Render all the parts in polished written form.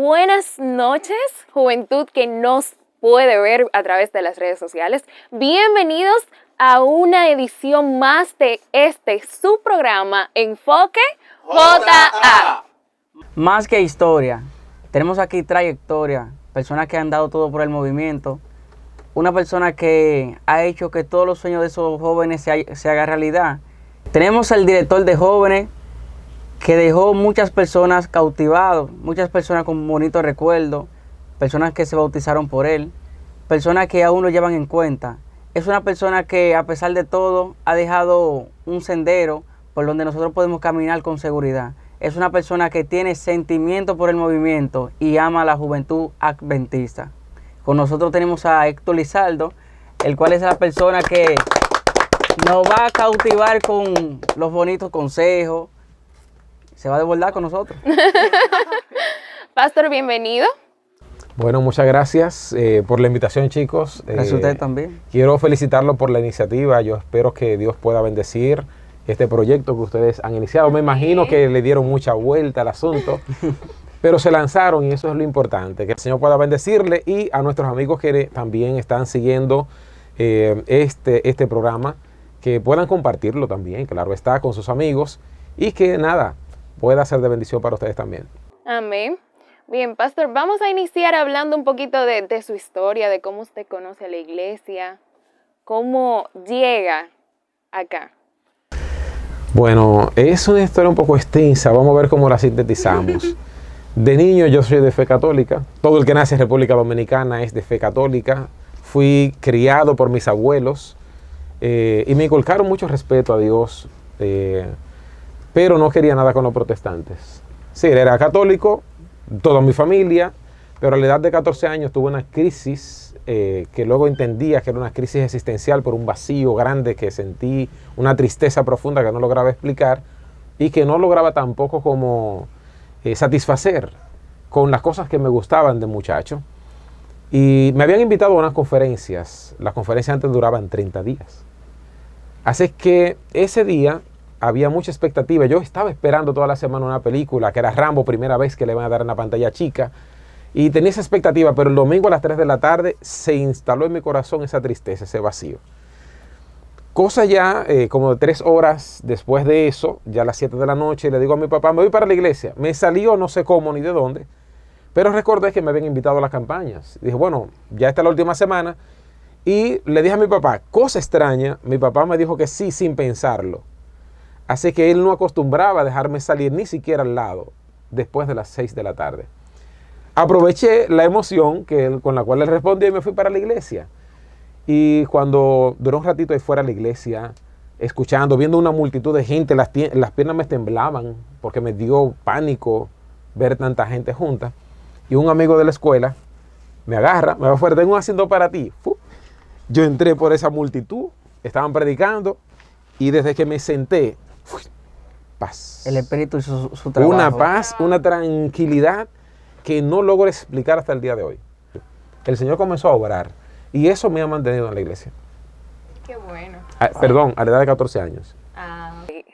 Buenas noches, juventud que nos puede ver a través de las redes sociales. Bienvenidos a una edición más de su programa Enfoque JA. Más que historia, tenemos aquí trayectoria, personas que han dado todo por el movimiento, una persona que ha hecho que todos los sueños de esos jóvenes se hagan realidad. Tenemos al director de jóvenes que dejó muchas personas cautivados, muchas personas con bonitos recuerdos, personas que se bautizaron por él, personas que aún lo llevan en cuenta. Es una persona que a pesar de todo ha dejado un sendero por donde nosotros podemos caminar con seguridad. Es una persona que tiene sentimiento por el movimiento y ama a la juventud adventista. Con nosotros tenemos a Héctor Lizardo, el cual es la persona que nos va a cautivar con los bonitos consejos. Se va a desbordar con nosotros. Pastor, bienvenido. Bueno, muchas gracias por la invitación, chicos. Gracias a usted también. Quiero felicitarlo por la iniciativa. Yo espero que Dios pueda bendecir este proyecto que ustedes han iniciado. Me imagino que le dieron mucha vuelta al asunto, pero se lanzaron y eso es lo importante. Que el Señor pueda bendecirle y a nuestros amigos que también están siguiendo este programa, que puedan compartirlo también, claro está, con sus amigos y que nada, pueda ser de bendición para ustedes también. Amén. Bien, Pastor, vamos a iniciar hablando un poquito de su historia, de cómo usted conoce a la iglesia, cómo llega acá. Bueno, es una historia un poco extensa, vamos a ver cómo la sintetizamos. De niño yo soy de fe católica, todo el que nace en República Dominicana es de fe católica, fui criado por mis abuelos y me inculcaron mucho respeto a Dios, pero no quería nada con los protestantes. Sí, era católico, toda mi familia, pero a la edad de 14 años tuve una crisis que luego entendía que era una crisis existencial por un vacío grande que sentí, una tristeza profunda que no lograba explicar y que no lograba tampoco como satisfacer con las cosas que me gustaban de muchacho. Y me habían invitado a unas conferencias, las conferencias antes duraban 30 días. Así que ese día había mucha expectativa. Yo estaba esperando toda la semana una película que era Rambo, primera vez que le van a dar en la pantalla chica. Y tenía esa expectativa, pero el domingo a las 3 de la tarde se instaló en mi corazón esa tristeza, ese vacío. Cosa ya como de 3 horas después de eso, ya a las 7 de la noche, le digo a mi papá, me voy para la iglesia. Me salió no sé cómo ni de dónde, pero recordé que me habían invitado a las campañas. Dije, bueno, ya está la última semana. Y le dije a mi papá, cosa extraña, mi papá me dijo que sí sin pensarlo. Así que él no acostumbraba a dejarme salir ni siquiera al lado después de las 6 de la tarde. Aproveché la emoción con la cual él respondió y me fui para la iglesia. Y cuando duró un ratito ahí fuera de la iglesia, escuchando, viendo una multitud de gente, las piernas me temblaban porque me dio pánico ver tanta gente junta. Y un amigo de la escuela me agarra, me va afuera, tengo un asiento para ti. Yo entré por esa multitud, estaban predicando y desde que me senté, paz. El Espíritu hizo su trabajo. Una paz, una tranquilidad que no logro explicar hasta el día de hoy. El Señor comenzó a obrar y eso me ha mantenido en la iglesia. Qué bueno. Perdón, a la edad de 14 años.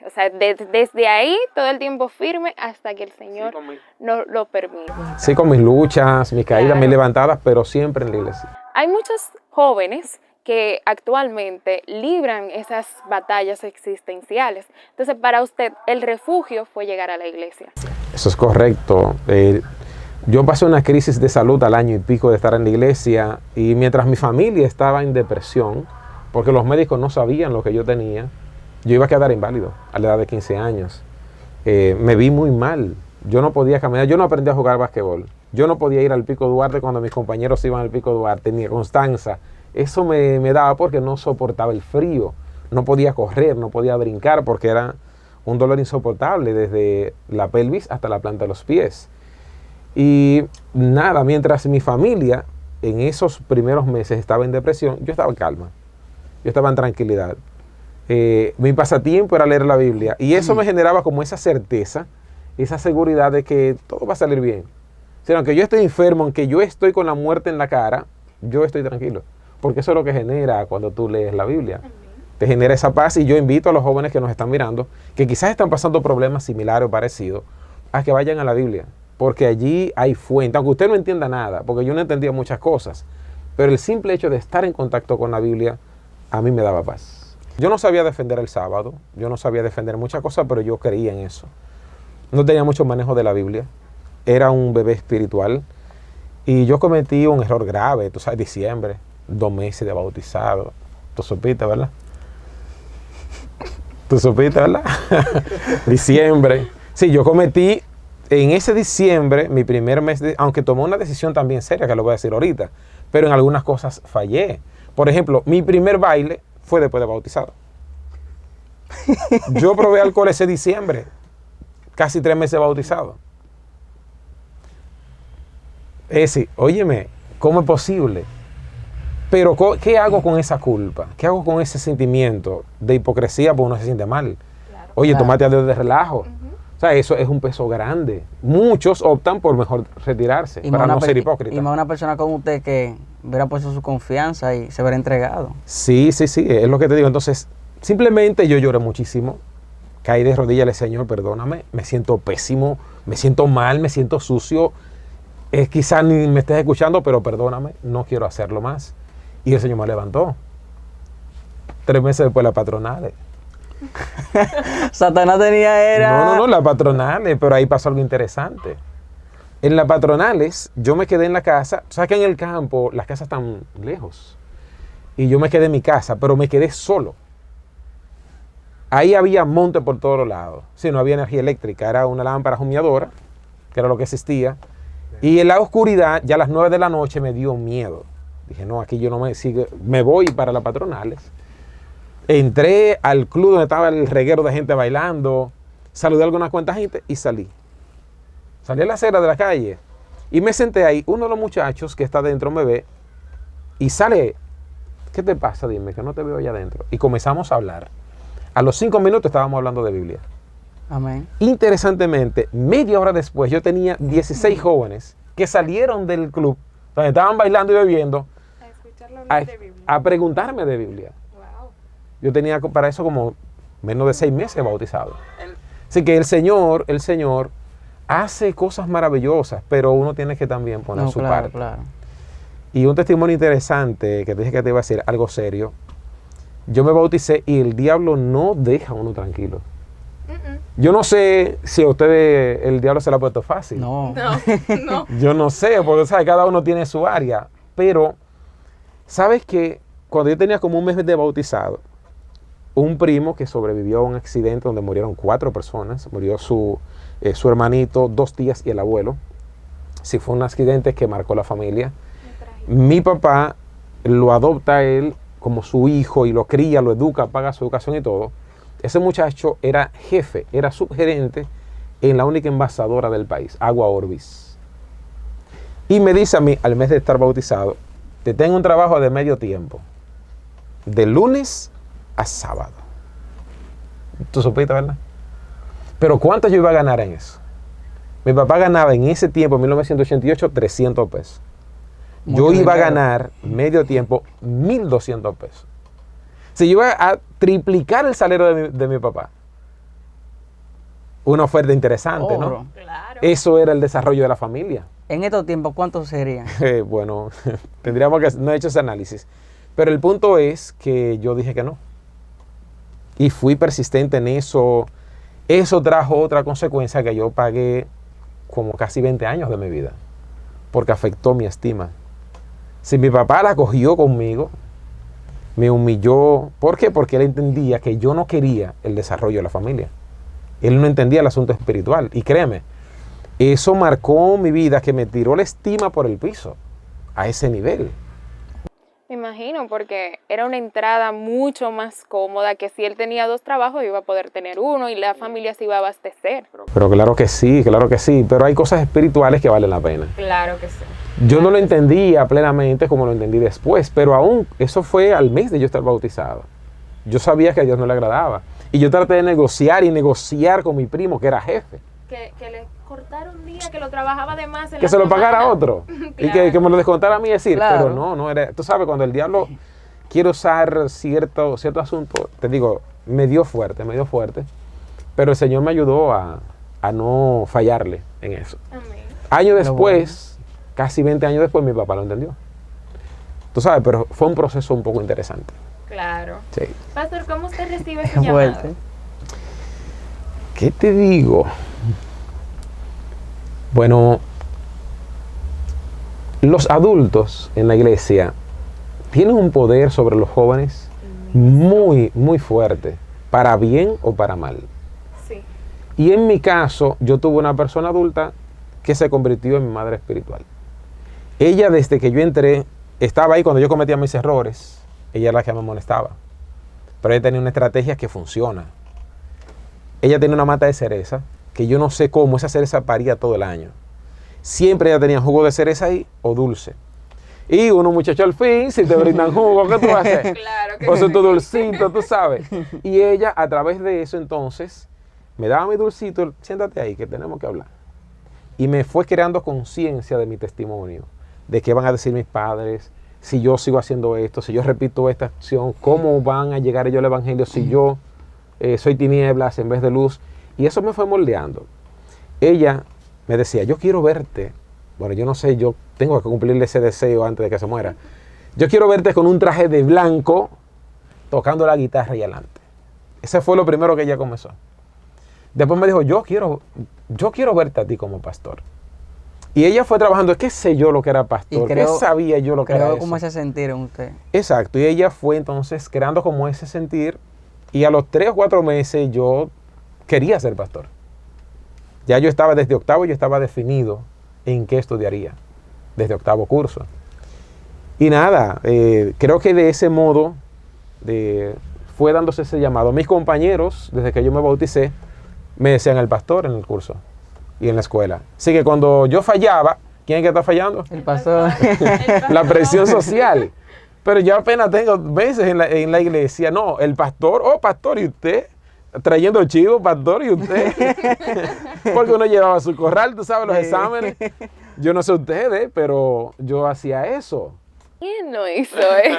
O sea, desde ahí todo el tiempo firme hasta que el Señor nos lo permite. Sí, con mis luchas, mis caídas, mis levantadas, pero siempre en la iglesia. Hay muchos jóvenes que actualmente libran esas batallas existenciales. Entonces, para usted, el refugio fue llegar a la iglesia. Eso es correcto. Yo pasé una crisis de salud al año y pico de estar en la iglesia y mientras mi familia estaba en depresión, porque los médicos no sabían lo que yo tenía, yo iba a quedar inválido a la edad de 15 años. Me vi muy mal. Yo no podía caminar, yo no aprendí a jugar basquetbol. Yo no podía ir al Pico Duarte cuando mis compañeros iban al Pico Duarte, ni a Constanza. Eso me daba porque no soportaba el frío. No podía correr, no podía brincar porque era un dolor insoportable desde la pelvis hasta la planta de los pies. Y nada, mientras mi familia en esos primeros meses estaba en depresión, yo estaba en calma, yo estaba en tranquilidad. Mi pasatiempo era leer la Biblia y eso me generaba como esa certeza, esa seguridad de que todo va a salir bien. O sea, aunque yo estoy enfermo, aunque yo estoy con la muerte en la cara, yo estoy tranquilo. Porque eso es lo que genera cuando tú lees la Biblia. Te genera esa paz y yo invito a los jóvenes que nos están mirando, que quizás están pasando problemas similares o parecidos, a que vayan a la Biblia. porque allí hay fuente, aunque usted no entienda nada, porque yo no entendía muchas cosas, pero el simple hecho de estar en contacto con la Biblia a mí me daba paz. Yo no sabía defender el sábado, yo no sabía defender muchas cosas, pero yo creía en eso. No tenía mucho manejo de la Biblia, era un bebé espiritual y yo cometí un error grave, tú sabes, diciembre, 2 meses de bautizado, tú supiste, ¿verdad? Tú supiste, ¿verdad? Diciembre. Sí, yo cometí en ese diciembre, mi primer mes, aunque tomé una decisión también seria, que lo voy a decir ahorita, pero en algunas cosas fallé. Por ejemplo, mi primer baile fue después de bautizado. Yo probé alcohol ese diciembre, casi 3 meses bautizado. Es decir, óyeme, ¿cómo es posible? Pero, ¿qué hago con esa culpa? ¿Qué hago con ese sentimiento de hipocresía porque uno se siente mal? Claro. Oye, Claro. tómate a Dios de relajo. O sea, eso es un peso grande. Muchos optan por mejor retirarse para no ser hipócrita. Y más una persona como usted que hubiera puesto su confianza y se hubiera entregado. Sí, es lo que te digo. Entonces, simplemente yo lloré muchísimo. Caí de rodillas, le Señor, perdóname. Me siento pésimo, me siento mal, me siento sucio. Quizás ni me estés escuchando, pero perdóname, no quiero hacerlo más. Y el Señor me levantó. 3 meses después las patronales. Satanás tenía No, las patronales, pero ahí pasó algo interesante. En las patronales, yo me quedé en la casa. ¿Sabes que en el campo las casas están lejos? Y yo me quedé en mi casa, pero me quedé solo. Ahí había monte por todos los lados. Sí, no había energía eléctrica, era una lámpara humeadora, que era lo que existía. Y en la oscuridad, ya a las 9 de la noche, me dio miedo. Dije, no, aquí yo no me sigo, me voy para las patronales. Entré al club donde estaba el reguero de gente bailando, saludé a algunas cuantas gente y salí. Salí a la acera de la calle y me senté ahí. Uno de los muchachos que está dentro me ve y sale, ¿qué te pasa? Dime, que no te veo allá adentro. Y comenzamos a hablar. A los 5 minutos estábamos hablando de Biblia. Amén. Interesantemente, media hora después yo tenía 16 jóvenes que salieron del club donde estaban bailando y bebiendo a preguntarme de Biblia. Wow. Yo tenía para eso como menos de 6 meses bautizado. Así que el Señor hace cosas maravillosas, pero uno tiene que también poner No, su claro, parte. claro. Y un testimonio interesante, que te dije que te iba a decir algo serio. Yo me bauticé y el diablo no deja a uno tranquilo. Yo no sé si a ustedes el diablo se lo ha puesto fácil. No. No. Yo no sé, porque ¿sabes? Cada uno tiene su área. Pero, ¿sabes qué? Cuando yo tenía como 1 mes de bautizado, un primo que sobrevivió a un accidente donde murieron 4 personas, murió su hermanito, 2 tías y el abuelo. Sí, fue un accidente que marcó la familia. Mi papá lo adopta a él como su hijo y lo cría, lo educa, paga su educación y todo. Ese muchacho era jefe, era subgerente en la única envasadora del país, Agua Orbis. Y me dice a mí, al mes de estar bautizado, te tengo un trabajo de medio tiempo, de lunes a sábado. ¿Tú supiste, verdad? Pero ¿cuánto yo iba a ganar en eso? Mi papá ganaba en ese tiempo, en 1988, 300 pesos. Yo Mucho iba a dinero. ganar medio tiempo 1,200 pesos. Si yo iba a triplicar el salario de mi papá. Una oferta interesante, Oro. ¿no? Claro. Eso era el desarrollo de la familia. En estos tiempos, ¿cuántos serían? Bueno, tendríamos que no he hecho ese análisis. Pero el punto es que yo dije que no. Y fui persistente en eso. Eso trajo otra consecuencia, que yo pagué como casi 20 años de mi vida. Porque afectó mi estima. Si mi papá la cogió conmigo, me humilló. ¿Por qué? Porque él entendía que yo no quería el desarrollo de la familia. Él no entendía el asunto espiritual. Y créeme, eso marcó mi vida, que me tiró la estima por el piso. A ese nivel. Me imagino, porque era una entrada mucho más cómoda que si él tenía 2 trabajos iba a poder tener uno y la familia se iba a abastecer. Pero claro que sí, claro que sí. Pero hay cosas espirituales que valen la pena. Claro que sí. Yo no lo entendía plenamente como lo entendí después, pero aún eso fue al mes de yo estar bautizado. Yo sabía que a Dios no le agradaba. Y yo traté de negociar con mi primo, que era jefe. Que le cortara un día, que lo trabajaba de más en Que la se lo semana. pagara a otro. Y Claro. que me lo descontara a mí, decir. Claro. Pero no era. Tú sabes, cuando el diablo quiere usar cierto asunto, te digo, me dio fuerte. Pero el Señor me ayudó a no fallarle en eso. Amén. Años después, casi 20 años después, mi papá lo entendió. Tú sabes, pero fue un proceso un poco interesante. Claro. Sí. Pastor, ¿cómo usted recibe Qué ese llamado? fuerte. ¿Qué te digo? Bueno, los adultos en la iglesia tienen un poder sobre los jóvenes muy, muy fuerte, para bien o para mal. Sí. Y en mi caso, yo tuve una persona adulta que se convirtió en mi madre espiritual. Ella, desde que yo entré, estaba ahí cuando yo cometía mis errores. Ella era la que me molestaba. Pero ella tenía una estrategia que funciona. Ella tenía una mata de cereza, que yo no sé cómo esa cereza paría todo el año. Siempre ella tenía jugo de cereza ahí o dulce. Y uno muchacho al fin, si te brindan jugo, ¿qué tú vas a hacer? Claro que O sea, sí. tu dulcito, tú sabes. Y ella, a través de eso, entonces, me daba mi dulcito, siéntate ahí, que tenemos que hablar. Y me fue creando conciencia de mi testimonio, de qué van a decir mis padres, si yo sigo haciendo esto, si yo repito esta acción, cómo van a llegar ellos al evangelio si yo soy tinieblas en vez de luz. Y eso me fue moldeando. Ella me decía, yo quiero verte. Bueno, yo no sé, yo tengo que cumplirle ese deseo antes de que se muera. Yo quiero verte con un traje de blanco, tocando la guitarra y adelante. Ese fue lo primero que ella comenzó. Después me dijo, yo quiero verte a ti como pastor. Y ella fue trabajando, qué sé yo lo que era pastor, qué sabía yo lo que era eso. ¿Cómo se sentir en usted? Exacto, y ella fue entonces creando como ese sentir, y a los 3 o 4 meses yo quería ser pastor. Ya yo estaba desde octavo, yo estaba definido en qué estudiaría, desde octavo curso. Y nada, creo que de ese modo fue dándose ese llamado. Mis compañeros, desde que yo me bauticé, me decían el pastor en el curso y en la escuela. Así que cuando yo fallaba, ¿quién es que está fallando? El pastor. La presión social. Pero yo apenas tengo meses en la iglesia. No, el pastor, pastor, ¿y usted? Trayendo chivo, pastor, ¿y usted? Porque uno llevaba su corral, tú sabes, los exámenes. Yo no sé ustedes, pero yo hacía eso. ¿Quién no hizo eso?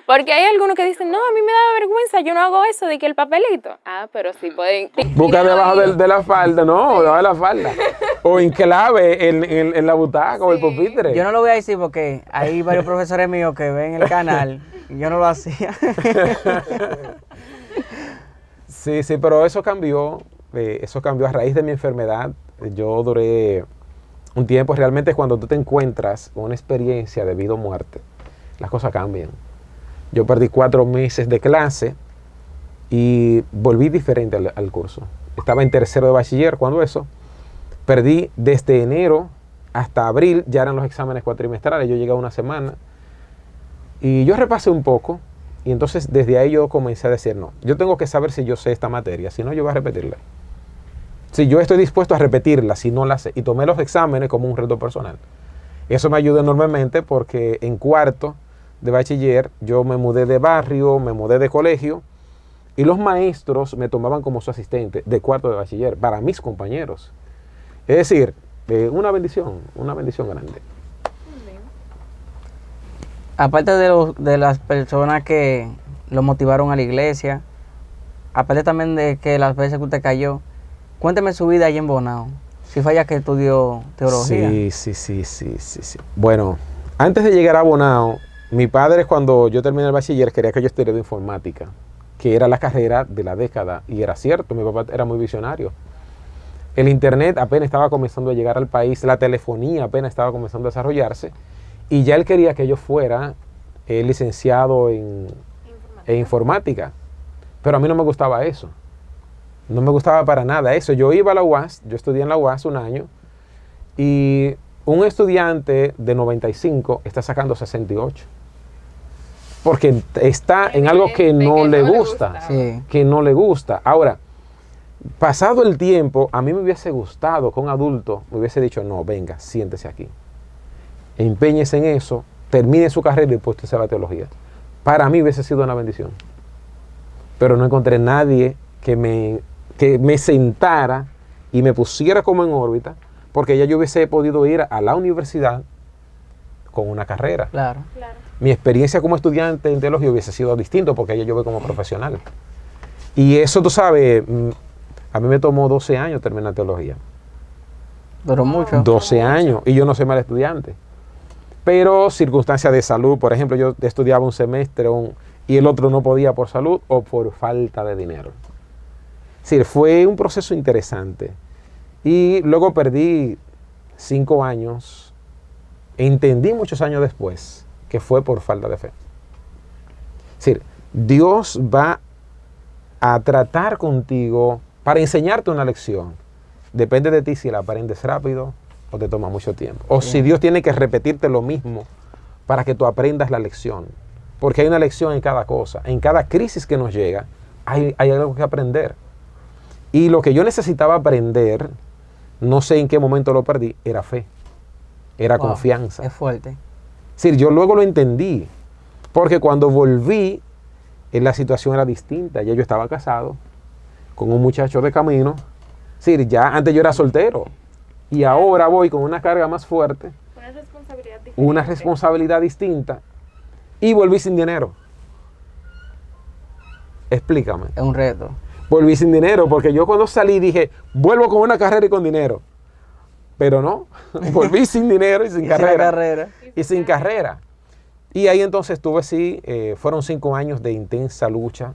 Porque hay algunos que dicen, no, a mí me da vergüenza, yo no hago eso, de que el papelito. Ah, pero sí pueden. Busca debajo de la falda, no, debajo de la falda. O en clave, en la butaca o el pupitre. Yo no lo voy a decir porque hay varios profesores míos que ven el canal y yo no lo hacía. Sí, pero eso cambió a raíz de mi enfermedad. Yo duré un tiempo, realmente cuando tú te encuentras con una experiencia de vida o muerte, las cosas cambian. Yo perdí 4 meses de clase y volví diferente al curso. Estaba en tercero de bachiller cuando eso. Perdí desde enero hasta abril, ya eran los exámenes cuatrimestrales, yo llegué a una semana. Y yo repasé un poco y entonces desde ahí yo comencé a decir, no, yo tengo que saber si yo sé esta materia, si no yo voy a repetirla. Si yo estoy dispuesto a repetirla, si no la sé. Y tomé los exámenes como un reto personal. Eso me ayudó enormemente porque en cuarto de bachiller yo me mudé de barrio, me mudé de colegio y los maestros me tomaban como su asistente de cuarto de bachiller para mis compañeros. Es decir, una bendición grande. Aparte de las personas que lo motivaron a la iglesia, aparte también de que las veces que usted cayó, cuénteme su vida allí en Bonao. Si fue allá que estudió teología. Sí. Bueno, antes de llegar a Bonao, mi padre cuando yo terminé el bachiller quería que yo estudiara informática, que era la carrera de la década. Y era cierto, mi papá era muy visionario. El internet apenas estaba comenzando a llegar al país, la telefonía apenas estaba comenzando a desarrollarse. Y ya él quería que yo fuera licenciado en informática. Pero a mí no me gustaba eso. No me gustaba para nada eso. Yo iba a la UAS, yo estudié en la UAS un año, y un estudiante de 95 está sacando 68. Porque está en algo que no le gusta. Sí. Que no le gusta. Ahora, pasado el tiempo, a mí me hubiese gustado que un adulto me hubiese dicho, no, venga, siéntese aquí. Empeñese en eso, termine su carrera y después usted se va a teología. Para mí hubiese sido una bendición. Pero no encontré nadie que me sentara y me pusiera como en órbita, porque ya yo hubiese podido ir a la universidad con una carrera. Claro. Mi experiencia como estudiante en teología hubiese sido distinto, porque ya yo voy como profesional. Y eso, tú sabes, a mí me tomó 12 años terminar teología. Duró mucho. 12 años y yo no soy mal estudiante. Pero circunstancias de salud, por ejemplo, yo estudiaba un semestre y el otro no podía por salud o por falta de dinero. Sí, fue un proceso interesante. Y luego perdí 5 años. Entendí muchos años después que fue por falta de fe. Es decir, Dios va a tratar contigo para enseñarte una lección. Depende de ti si la aprendes rápido o te toma mucho tiempo. O si Dios tiene que repetirte lo mismo para que tú aprendas la lección. Porque hay una lección en cada cosa. En cada crisis que nos llega, hay algo que aprender. Y lo que yo necesitaba aprender, no sé en qué momento lo perdí, era fe. Era confianza. Es fuerte. Es decir, yo luego lo entendí. Porque cuando volví, la situación era distinta. Ya yo estaba casado con un muchacho de camino. Es decir, ya antes yo era soltero. Y ahora voy con una carga más fuerte. Una responsabilidad diferente. Una responsabilidad distinta. Y volví sin dinero. Explícame. Es un reto. Volví sin dinero porque yo cuando salí dije, vuelvo con una carrera y con dinero. Pero no, volví sin dinero y sin carrera. Y sin carrera. Y ahí entonces tuve, sí, fueron 5 años de intensa lucha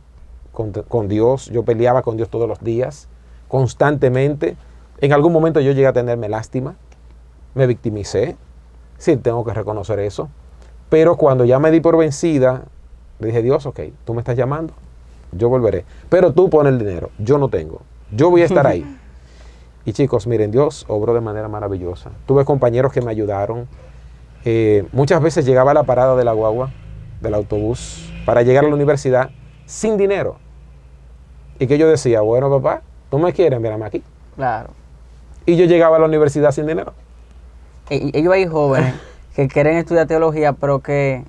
con Dios. Yo peleaba con Dios todos los días, constantemente. En algún momento yo llegué a tenerme lástima, me victimicé. Sí, tengo que reconocer eso. Pero cuando ya me di por vencida, le dije, Dios, ok, tú me estás llamando, yo volveré. Pero tú pon el dinero, yo no tengo. Yo voy a estar ahí. Y chicos, miren, Dios obró de manera maravillosa. Tuve compañeros que me ayudaron. Muchas veces llegaba a la parada de la guagua, del autobús, para llegar a la universidad sin dinero. Y que yo decía, bueno, papá, tú me quieres, mírame aquí. Claro. Y yo llegaba a la universidad sin dinero. Ellos hay jóvenes que quieren estudiar teología, pero que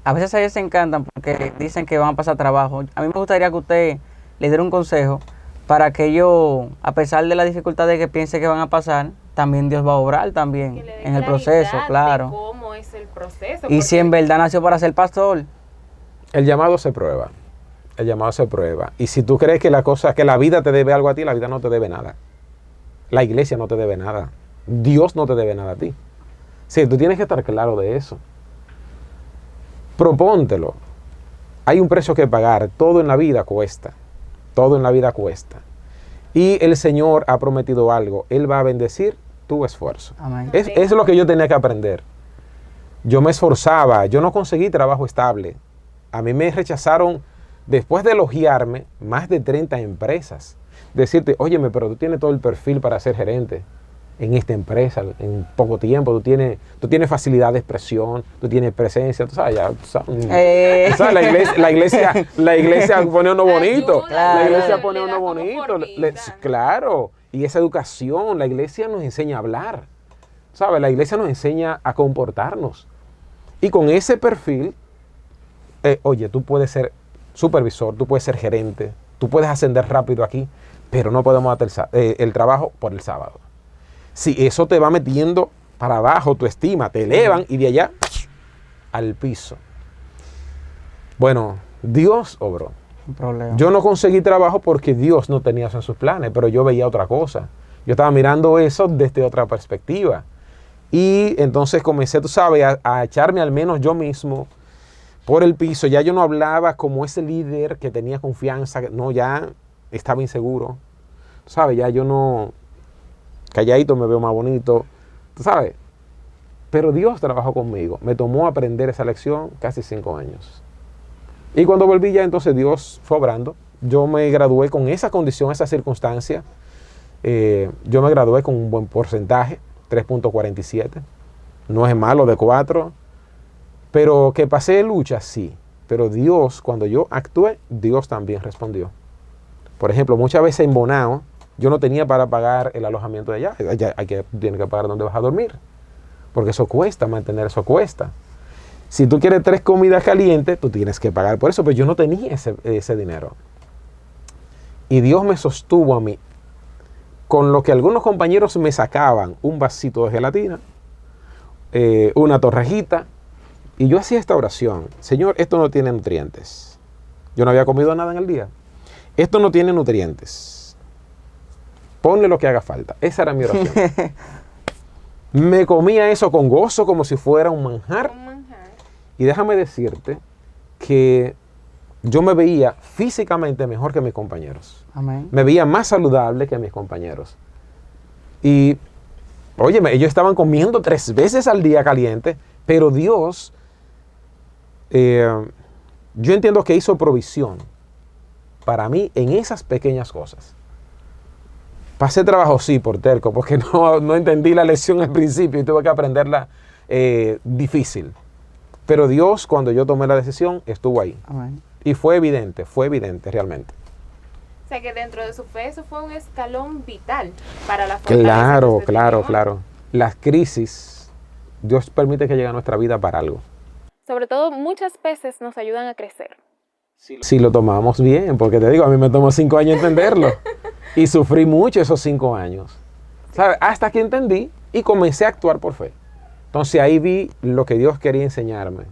a veces a ellos se encantan porque dicen que van a pasar trabajo. A mí me gustaría que usted les diera un consejo para que ellos, a pesar de las dificultades que piense que van a pasar, también Dios va a obrar también en el proceso, claro. ¿Cómo es el proceso? Y si en verdad nació para ser pastor. El llamado se prueba. El llamado se prueba. Y si tú crees que la vida te debe algo a ti, la vida no te debe nada. La iglesia no te debe nada. Dios no te debe nada a ti. Sí, tú tienes que estar claro de eso. Propóntelo. Hay un precio que pagar. Todo en la vida cuesta. Todo en la vida cuesta. Y el Señor ha prometido algo. Él va a bendecir tu esfuerzo. Amén. Es lo que yo tenía que aprender. Yo me esforzaba. Yo no conseguí trabajo estable. A mí me rechazaron, después de elogiarme, más de 30 empresas. Decirte, óyeme, pero tú tienes todo el perfil para ser gerente en esta empresa, en poco tiempo, tú tienes facilidad de expresión, tú tienes presencia, tú sabes, la iglesia pone uno bonito, la iglesia pone uno bonito, claro, y esa educación, la iglesia nos enseña a hablar, ¿sabes? La iglesia nos enseña a comportarnos, y con ese perfil, oye, tú puedes ser supervisor, tú puedes ser gerente, tú puedes ascender rápido aquí, pero no podemos hacer el trabajo por el sábado. Si eso te va metiendo para abajo, tu estima, te elevan y de allá al piso. Bueno, Dios obró. Un problema. Yo no conseguí trabajo porque Dios no tenía eso en sus planes, pero yo veía otra cosa. Yo estaba mirando eso desde otra perspectiva. Y entonces comencé, tú sabes, a echarme al menos yo mismo por el piso. Ya yo no hablaba como ese líder que tenía confianza. No, ya estaba inseguro. Tú sabes, ya yo no... Calladito me veo más bonito, tú sabes. Pero Dios trabajó conmigo. Me tomó aprender esa lección casi 5 años. Y cuando volví ya, entonces Dios fue obrando. Yo me gradué con esa condición, esa circunstancia. Yo me gradué con un buen porcentaje, 3.47. No es malo de 4. Pero que pasé lucha, sí. Pero Dios, cuando yo actué, Dios también respondió. Por ejemplo, muchas veces en Bonao, yo no tenía para pagar el alojamiento de allá. Tienes que pagar donde vas a dormir. Porque eso cuesta, mantener eso cuesta. Si tú quieres 3 comidas calientes, tú tienes que pagar por eso. Pero yo no tenía ese dinero. Y Dios me sostuvo a mí. Con lo que algunos compañeros me sacaban un vasito de gelatina, una torrejita. Y yo hacía esta oración. Señor, esto no tiene nutrientes. Yo no había comido nada en el día. Esto no tiene nutrientes. Ponle lo que haga falta. Esa era mi oración. Me comía eso con gozo como si fuera un manjar. Un manjar. Y déjame decirte que yo me veía físicamente mejor que mis compañeros. Amén. Me veía más saludable que mis compañeros. Y, óyeme, ellos estaban comiendo 3 veces al día caliente, pero Dios, yo entiendo que hizo provisión para mí en esas pequeñas cosas. Pasé trabajo, sí, por terco, porque no entendí la lección al principio y tuve que aprenderla difícil. Pero Dios, cuando yo tomé la decisión, estuvo ahí. Amén. Y fue evidente realmente. O sea que dentro de su fe eso fue un escalón vital para la fortaleza Claro, que usted claro, tenía. claro. Las crisis, Dios permite que lleguen a nuestra vida para algo. Sobre todo, muchas veces nos ayudan a crecer. Si lo tomamos bien, porque te digo, a mí me tomó 5 años entenderlo. Y sufrí mucho esos 5 años. ¿Sabes? Hasta que entendí y comencé a actuar por fe. Entonces ahí vi lo que Dios quería enseñarme.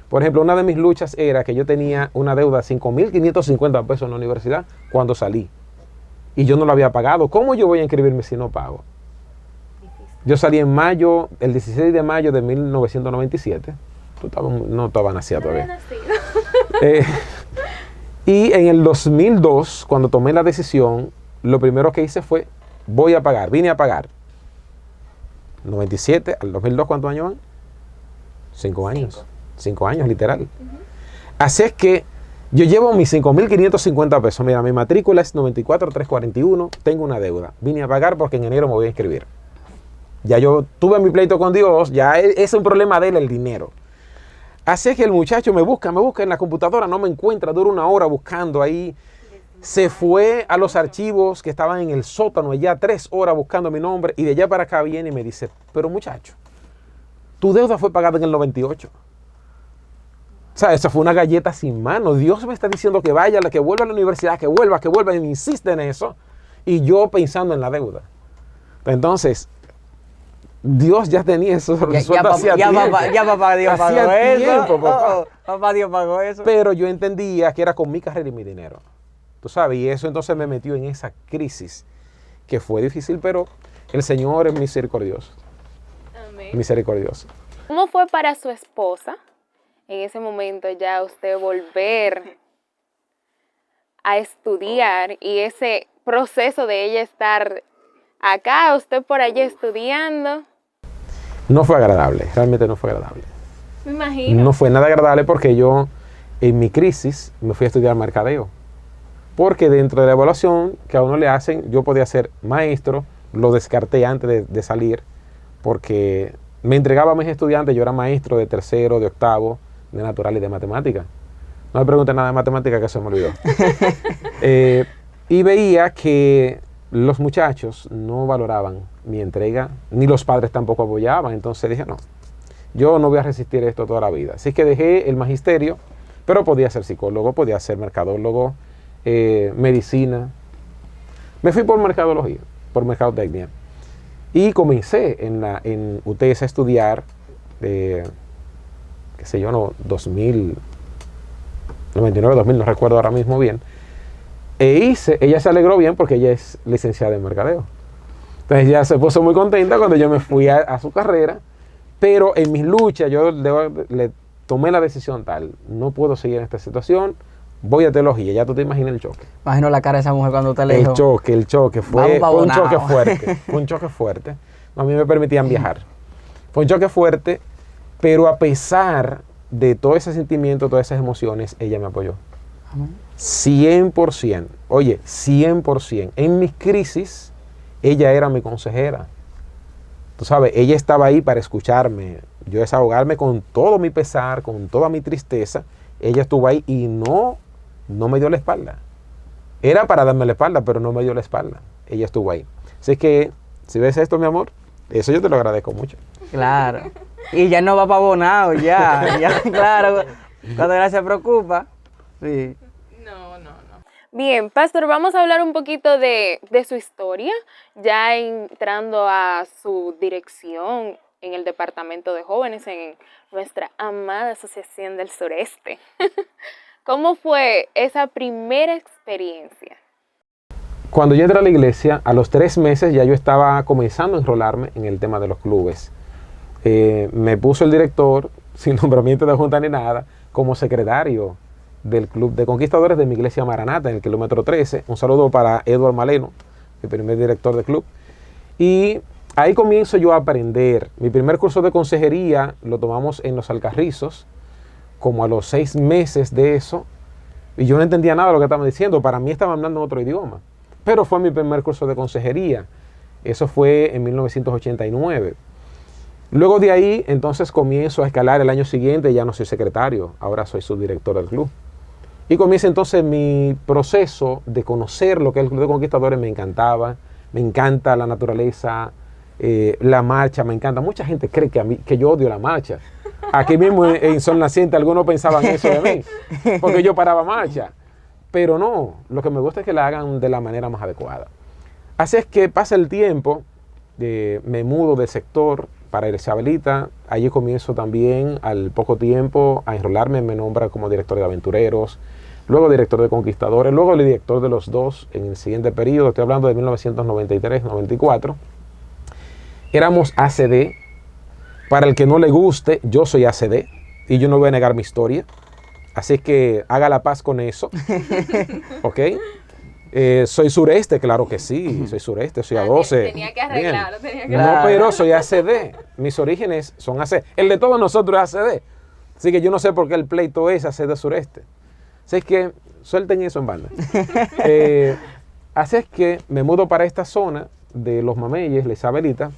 Por ejemplo, una de mis luchas era que yo tenía una deuda de 5.550 pesos en la universidad cuando salí. Y yo no lo había pagado. ¿Cómo yo voy a inscribirme si no pago? Yo salí en mayo, el 16 de mayo de 1997. No estaba nacida No había todavía. nacido. Y en el 2002, cuando tomé la decisión, lo primero que hice fue, voy a pagar, vine a pagar. 97 al 2002, ¿cuántos años van? 5 años. 5 años, literal. Así es que yo llevo mis 5.550 pesos. Mira, mi matrícula es 94.341. Tengo una deuda. Vine a pagar porque en enero me voy a inscribir. Ya yo tuve mi pleito con Dios. Ya es un problema de él el dinero. Así es que el muchacho me busca en la computadora. No me encuentra. Dura 1 hora buscando ahí. Se fue a los archivos que estaban en el sótano allá 3 horas buscando mi nombre. Y de allá para acá viene y me dice, pero muchacho, tu deuda fue pagada en el 98. O sea, esa fue una galleta sin mano. Dios me está diciendo que vaya, que vuelva a la universidad, que vuelva, y me insiste en eso. Y yo pensando en la deuda. Entonces, Dios ya tenía eso resuelto hacía tiempo. Papá Dios pagó Hacía eso. tiempo, papá. Papá Dios pagó eso. Pero yo entendía que era con mi carrera y mi dinero. Tú sabes, y eso entonces me metió en esa crisis que fue difícil, pero el Señor es misericordioso. Amén. Misericordioso. ¿Cómo fue para su esposa en ese momento ya usted volver a estudiar y ese proceso de ella estar acá, usted por allá estudiando? No fue agradable, realmente no fue agradable. Me imagino. No fue nada agradable porque yo en mi crisis me fui a estudiar mercadeo. Porque dentro de la evaluación que a uno le hacen, yo podía ser maestro, lo descarté antes de salir, porque me entregaba a mis estudiantes, yo era maestro de 3º, de 8º, de natural y de matemática. No me pregunten nada de matemática que se me olvidó. Y veía que los muchachos no valoraban mi entrega, ni los padres tampoco apoyaban, entonces dije, no, yo no voy a resistir esto toda la vida. Así que dejé el magisterio, pero podía ser psicólogo, podía ser mercadólogo, medicina. Me fui por mercadología, por mercadotecnia. Y comencé en UTS a estudiar, qué sé yo, 99, 2000, no recuerdo ahora mismo bien. Ella se alegró bien porque ella es licenciada en mercadeo. Entonces ella se puso muy contenta cuando yo me fui a su carrera, pero en mis luchas yo le tomé la decisión tal, no puedo seguir en esta situación, voy a teología, ya tú te imaginas el choque. Imagino la cara de esa mujer cuando te le dijo. El choque fue un Babonao. choque fuerte, fue un choque fuerte. A mí me permitían viajar. Fue un choque fuerte, pero a pesar de todo ese sentimiento, todas esas emociones, ella me apoyó. Amén. 100%. Oye, 100%. En mis crisis, ella era mi consejera. Tú sabes, ella estaba ahí para escucharme, yo desahogarme con todo mi pesar, con toda mi tristeza. Ella estuvo ahí y no me dio la espalda. Era para darme la espalda, pero no me dio la espalda. Ella estuvo ahí. Así que, si ves esto, mi amor, eso yo te lo agradezco mucho. Claro. Y ya no va para abonado, ya, claro. Cuando ella se preocupa, sí. No. Bien, pastor, vamos a hablar un poquito de su historia, ya entrando a su dirección en el Departamento de Jóvenes en nuestra amada Asociación del Sureste. ¿Cómo fue esa primera experiencia? Cuando yo entré a la iglesia, a los 3 meses ya yo estaba comenzando a enrolarme en el tema de los clubes. Me puso el director, sin nombramiento de junta ni nada, como secretario del Club de Conquistadores de mi iglesia Maranata, en el kilómetro 13. Un saludo para Edward Maleno, mi primer director del club. Y ahí comienzo yo a aprender. Mi primer curso de consejería lo tomamos en Los Alcarrizos, como a los 6 meses de eso. Y yo no entendía nada de lo que estaban diciendo. Para mí estaban hablando en otro idioma. Pero fue mi primer curso de consejería. Eso fue en 1989. Luego de ahí, entonces comienzo a escalar el año siguiente. Ya no soy secretario, ahora soy subdirector del club. Y comienza entonces mi proceso de conocer lo que es el Club de Conquistadores. Me encantaba, me encanta la naturaleza, la marcha, me encanta. Mucha gente cree que yo odio la marcha. Aquí mismo en Sol Naciente algunos pensaban eso de mí, porque yo paraba marcha. Pero no, lo que me gusta es que la hagan de la manera más adecuada. Así es que pasa el tiempo, me mudo del sector para el Isabelita. Allí comienzo también al poco tiempo a enrolarme, me nombra como director de aventureros, luego director de conquistadores, luego el director de los dos en el siguiente periodo. Estoy hablando de 1993-94. Éramos ACD. Para el que no le guste, yo soy ACD y yo no voy a negar mi historia. Así que haga la paz con eso. ¿Ok? Soy sureste, claro que sí. Soy sureste, soy A12. Tenía que arreglarlo, tenía que No, pero soy ACD. Mis orígenes son ACD. El de todos nosotros es ACD. Así que yo no sé por qué el pleito es ACD sureste. Así que suelten eso en banda. Así es que me mudo para esta zona de Los Mameyes, la Isabelita.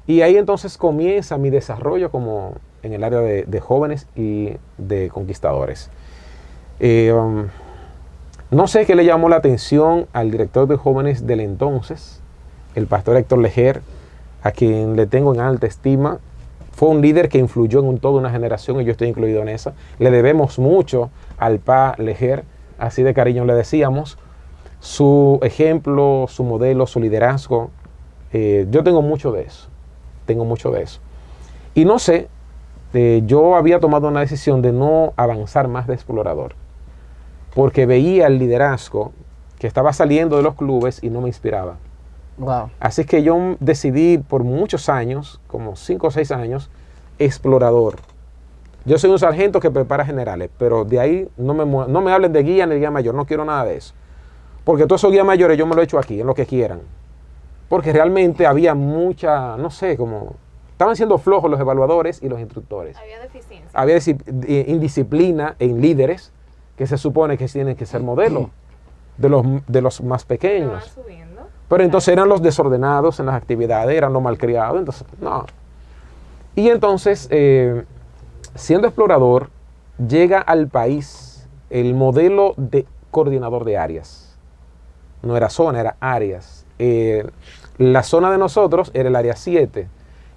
Y ahí entonces comienza mi desarrollo como en el área de jóvenes y de conquistadores. No sé qué le llamó la atención al director de jóvenes del entonces, el pastor Héctor Leger, a quien le tengo en alta estima. Fue un líder que influyó en toda una generación y yo estoy incluido en esa. Le debemos mucho al Pa Leger, así de cariño le decíamos. Su ejemplo, su modelo, su liderazgo, yo tengo mucho de eso. Tengo mucho de eso. Y no sé, yo había tomado una decisión de no avanzar más de explorador, porque veía el liderazgo que estaba saliendo de los clubes y no me inspiraba. Wow. Así que yo decidí por muchos años, como 5 o 6 años, explorador. Yo soy un sargento que prepara generales, pero de ahí no me hablen de guía ni de guía mayor, no quiero nada de eso. Porque todos esos guías mayores yo me lo he hecho aquí, en lo que quieran. Porque realmente había mucha, no sé, como estaban siendo flojos los evaluadores y los instructores. Había deficiencia. Había indisciplina en líderes que se supone que tienen que ser modelos de los más pequeños. Pero entonces eran los desordenados en las actividades, eran los malcriados, entonces no. Y entonces, siendo explorador, llega al país el modelo de coordinador de áreas. No era zona, era áreas. La zona de nosotros era el área 7.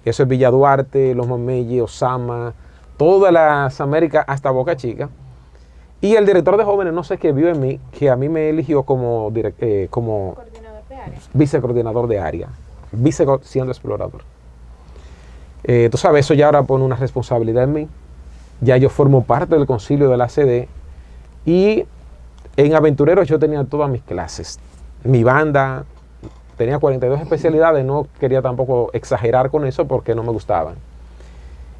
Eso es Villa Duarte, Los Mameyes, Osama, todas las Américas hasta Boca Chica. Y el director de jóvenes, no sé qué vio en mí, que a mí me eligió como Coordinador de área. vicecoordinador de área, siendo explorador. Tú sabes, eso ya ahora pone una responsabilidad en mí. Ya yo formo parte del concilio de la CD y en Aventureros yo tenía todas mis clases. Mi banda tenía 42 especialidades, no quería tampoco exagerar con eso porque no me gustaban.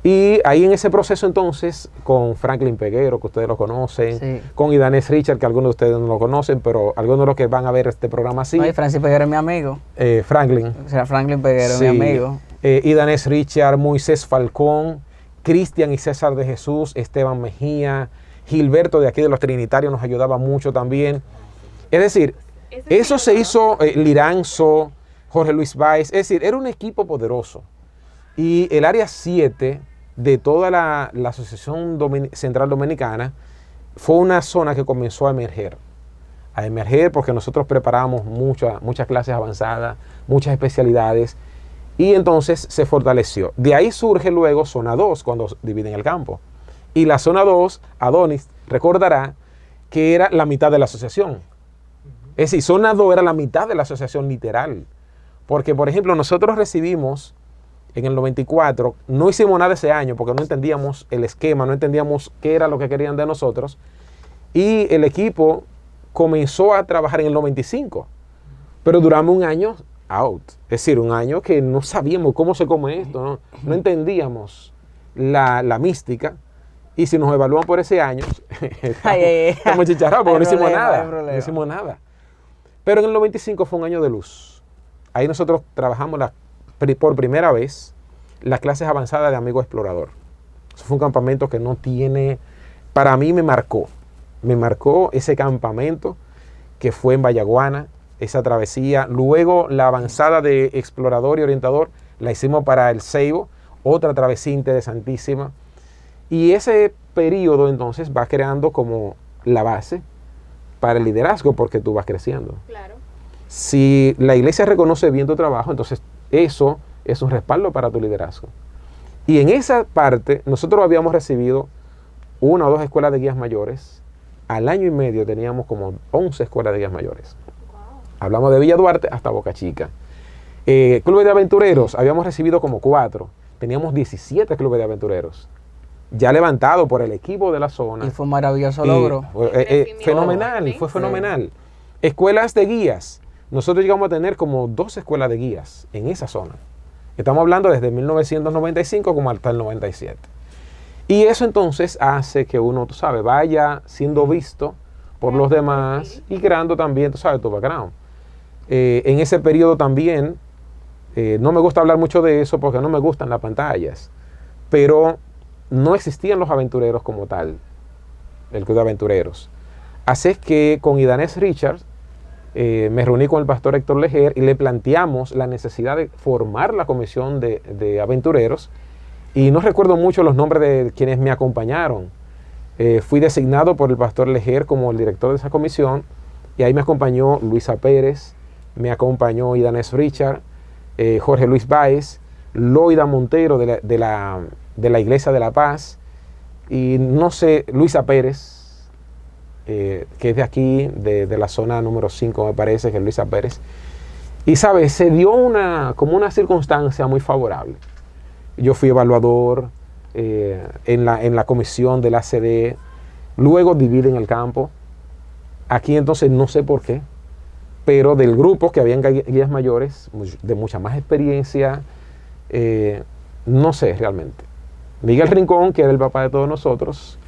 Y ahí en ese proceso entonces, con Franklin Peguero, que ustedes lo conocen, Sí. con Idanés Richard, que algunos de ustedes no lo conocen, pero algunos de los que van a ver este programa sí. Ay, Francis Peguero es mi amigo. Franklin. O sea, Franklin Peguero Sí. es mi amigo. Idanés Richard, Moisés Falcón, Cristian y César de Jesús, Esteban Mejía, Gilberto de aquí de los Trinitarios nos ayudaba mucho también. Es decir, eso se hizo Liranzo, Jorge Luis Báez, es decir, era un equipo poderoso. Y el área 7 de toda la Asociación Central Dominicana fue una zona que comenzó a emerger porque nosotros preparábamos muchas clases avanzadas, muchas especialidades, y entonces se fortaleció. De ahí surge luego zona 2 cuando dividen el campo. Y la zona 2, Adonis recordará que era la mitad de la asociación. Es decir, zona 2 era la mitad de la asociación literal. Porque, por ejemplo, nosotros recibimos en el 94, no hicimos nada ese año porque no entendíamos el esquema, no entendíamos qué era lo que querían de nosotros. Y el equipo comenzó a trabajar en el 95. Pero duramos un año out. Es decir, un año que no sabíamos cómo se come esto, no entendíamos la mística. Y si nos evalúan por ese año, estamos chicharrados porque no hicimos nada. No hicimos nada. Pero en el 95 fue un año de luz. Ahí nosotros trabajamos por primera vez las clases avanzadas de Amigo Explorador. Eso fue un campamento que no tiene... Para mí me marcó ese campamento que fue en Vallaguana, esa travesía. Luego la avanzada de Explorador y Orientador la hicimos para el Ceibo, otra travesía interesantísima. Y ese periodo entonces va creando como la base para el liderazgo porque tú vas creciendo. Claro. Si la iglesia reconoce bien tu trabajo, entonces eso es un respaldo para tu liderazgo. Y en esa parte nosotros habíamos recibido 1 o 2 escuelas de guías mayores. Al año y medio teníamos como 11 escuelas de guías mayores. Wow. Hablamos de Villa Duarte hasta Boca Chica. Clubes de aventureros, habíamos recibido como 4. Teníamos 17 clubes de aventureros. Ya levantado por el equipo de la zona. Y fue un maravilloso logro. Fenomenal, fue fenomenal. Escuelas de guías. Nosotros llegamos a tener como 2 escuelas de guías en esa zona. Estamos hablando desde 1995 como hasta el 97. Y eso entonces hace que uno, tú sabes, vaya siendo visto por los demás y creando también, tú sabes, tu background. En ese periodo también, no me gusta hablar mucho de eso porque no me gustan las pantallas, pero no existían los aventureros como tal, el club de aventureros. Así es que con Idanés Richards me reuní con el pastor Héctor Lejer y le planteamos la necesidad de formar la comisión de aventureros. Y no recuerdo mucho los nombres de quienes me acompañaron. Fui designado por el pastor Lejer como el director de esa comisión y ahí me acompañó Luisa Pérez, me acompañó Idanés Richard, Jorge Luis Báez, Loida Montero de la Iglesia de la Paz y no sé, Luisa Pérez, que es de aquí, de la zona número 5 me parece que es Luisa Pérez. Y sabes, se dio como una circunstancia muy favorable. Yo fui evaluador en la comisión de la ACD, luego dividen el campo. Aquí entonces no sé por qué, pero del grupo que habían guías mayores, de mucha más experiencia, no sé realmente. Miguel Rincón, que era el papá de todos nosotros,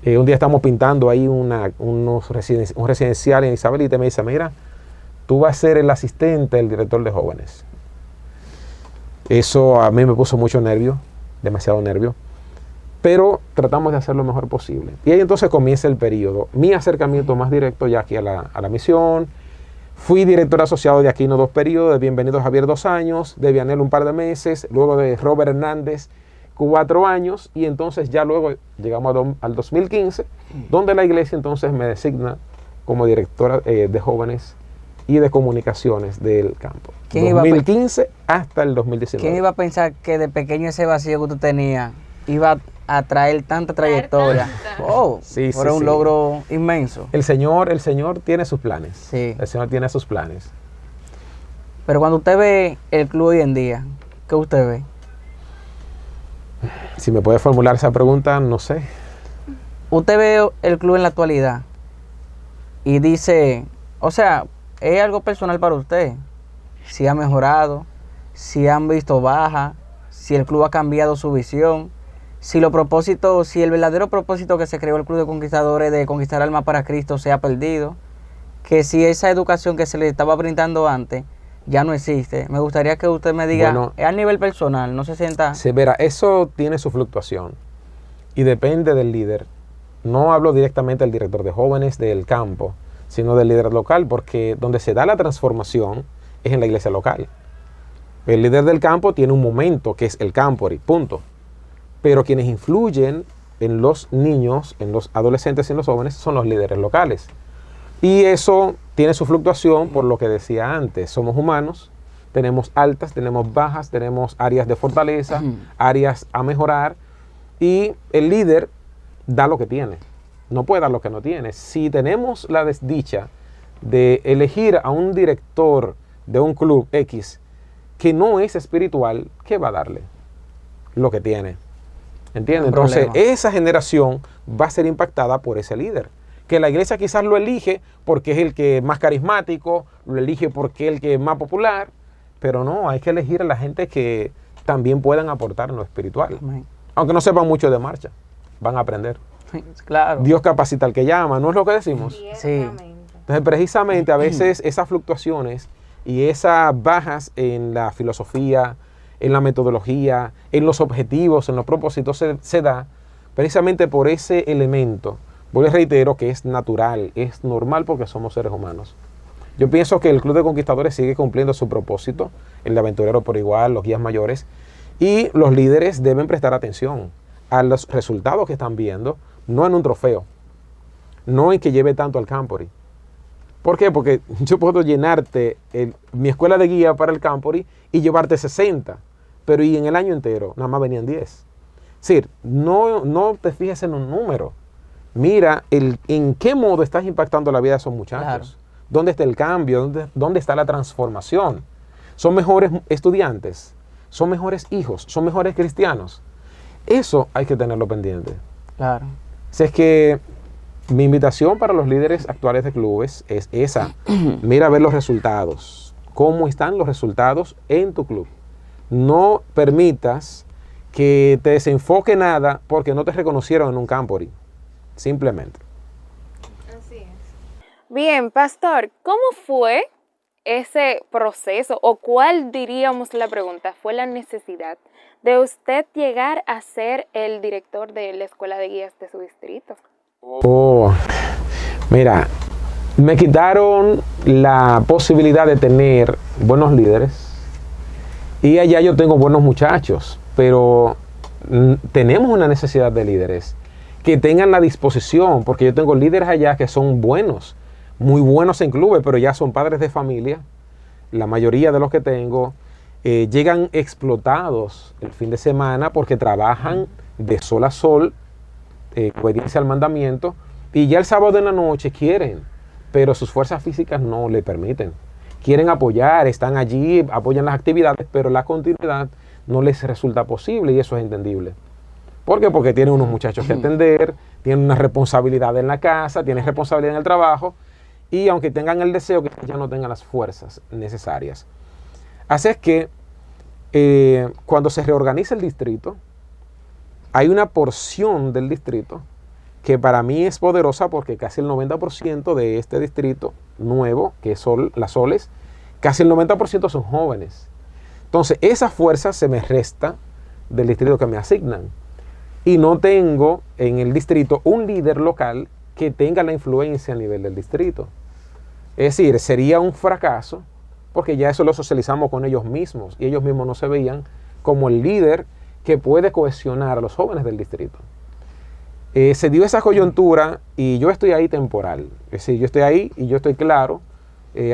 un día estamos pintando ahí un residencial en Isabelita y me dice, mira, tú vas a ser el asistente del director de jóvenes. Eso a mí me puso mucho nervio, demasiado nervio, pero tratamos de hacer lo mejor posible. Y ahí entonces comienza el periodo, mi acercamiento más directo ya aquí a la misión. Fui director asociado de Aquino 2 periodos, de Bienvenido Javier 2 años, de Vianel un par de meses, luego de Robert Hernández 4 años, y entonces ya luego llegamos al 2015, donde la iglesia entonces me designa como directora de jóvenes y de comunicaciones del campo. 2015 hasta el 2019. ¿Quién iba a pensar que de pequeño ese vacío que tú tenías iba a traer tanta trayectoria? Sí, fue un logro inmenso. El Señor tiene sus planes. Sí. El Señor tiene sus planes. Pero cuando usted ve el club hoy en día, ¿qué usted ve? Si me puede formular esa pregunta, no sé. Usted ve el club en la actualidad y dice, o sea, es algo personal para usted. Si ha mejorado, si han visto baja, si el club ha cambiado su visión, si el verdadero propósito que se creó el Club de Conquistadores de conquistar almas para Cristo se ha perdido, que si esa educación que se le estaba brindando antes ya no existe. Me gustaría que usted me diga, bueno, a nivel personal, no se sienta... Sí, verá, eso tiene su fluctuación y depende del líder. No hablo directamente del director de jóvenes del campo, sino del líder local, porque donde se da la transformación es en la iglesia local. El líder del campo tiene un momento que es el campo, punto. Pero quienes influyen en los niños, en los adolescentes y en los jóvenes son los líderes locales. Y eso tiene su fluctuación por lo que decía antes. Somos humanos, tenemos altas, tenemos bajas, tenemos áreas de fortaleza, áreas a mejorar. Y el líder da lo que tiene, no puede dar lo que no tiene. Si tenemos la desdicha de elegir a un director de un club X que no es espiritual, ¿qué va a darle? Lo que tiene. ¿Entiendes? Entonces, esa generación va a ser impactada por ese líder, que la iglesia quizás lo elige porque es el que es más carismático, lo elige porque es el que es más popular, pero no, hay que elegir a la gente que también puedan aportar en lo espiritual. Amén. Aunque no sepan mucho de marcha, van a aprender. Claro. Dios capacita al que llama, ¿no es lo que decimos? Sí. Entonces, precisamente a veces esas fluctuaciones y esas bajas en la filosofía, en la metodología, en los objetivos, en los propósitos, se da precisamente por ese elemento. Voy a reitero que es natural, es normal porque somos seres humanos. Yo pienso que el Club de Conquistadores sigue cumpliendo su propósito, el de Aventurero por igual, los guías mayores, y los líderes deben prestar atención a los resultados que están viendo, no en un trofeo, no en que lleve tanto al Campori. ¿Por qué? Porque yo puedo llenarte mi escuela de guía para el Campori y llevarte 60, pero y en el año entero nada más venían 10. Es decir, no te fijes en un número. Mira en qué modo estás impactando la vida de esos muchachos. Claro. ¿Dónde está el cambio? ¿Dónde está la transformación? ¿Son mejores estudiantes? ¿Son mejores hijos? ¿Son mejores cristianos? Eso hay que tenerlo pendiente. Claro. Si es que mi invitación para los líderes actuales de clubes es esa. Mira a ver los resultados. ¿Cómo están los resultados en tu club? No permitas que te desenfoque nada porque no te reconocieron en un Campori. Simplemente. Así es. Bien, pastor, ¿cómo fue ese proceso o cuál diríamos la pregunta fue la necesidad de usted llegar a ser el director de la escuela de guías de su distrito? Oh, mira, me quitaron la posibilidad de tener buenos líderes y allá yo tengo buenos muchachos, pero tenemos una necesidad de líderes que tengan la disposición, porque yo tengo líderes allá que son buenos, muy buenos en clubes, pero ya son padres de familia. La mayoría de los que tengo llegan explotados el fin de semana porque trabajan de sol a sol, obediencia al mandamiento, y ya el sábado en la noche quieren, pero sus fuerzas físicas no le permiten. Quieren apoyar, están allí, apoyan las actividades, pero la continuidad no les resulta posible y eso es entendible. ¿Por qué? Porque tienen unos muchachos que atender, tienen una responsabilidad en la casa, tienen responsabilidad en el trabajo, y aunque tengan el deseo, que ya no tengan las fuerzas necesarias. Así es que cuando se reorganiza el distrito, hay una porción del distrito que para mí es poderosa porque casi el 90% de este distrito nuevo, que son las Soles, casi el 90% son jóvenes. Entonces, esa fuerza se me resta del distrito que me asignan. Y no tengo en el distrito un líder local que tenga la influencia a nivel del distrito. Es decir, sería un fracaso porque ya eso lo socializamos con ellos mismos y ellos mismos no se veían como el líder que puede cohesionar a los jóvenes del distrito. Se dio esa coyuntura y yo estoy ahí temporal. Es decir, yo estoy ahí y yo estoy claro.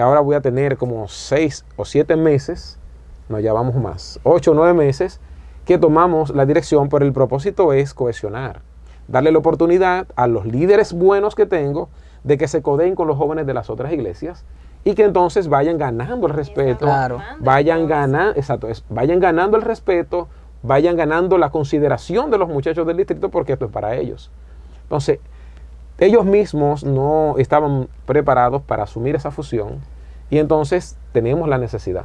Ahora voy a tener como 6 o 7 meses, no, ya vamos más, 8 o 9 meses que tomamos la dirección, pero el propósito es cohesionar, darle la oportunidad a los líderes buenos que tengo de que se codeen con los jóvenes de las otras iglesias y que entonces vayan ganando el respeto, Claro. vayan ganando el respeto, vayan ganando la consideración de los muchachos del distrito porque esto es para ellos. Entonces, ellos mismos no estaban preparados para asumir esa fusión y entonces tenemos la necesidad.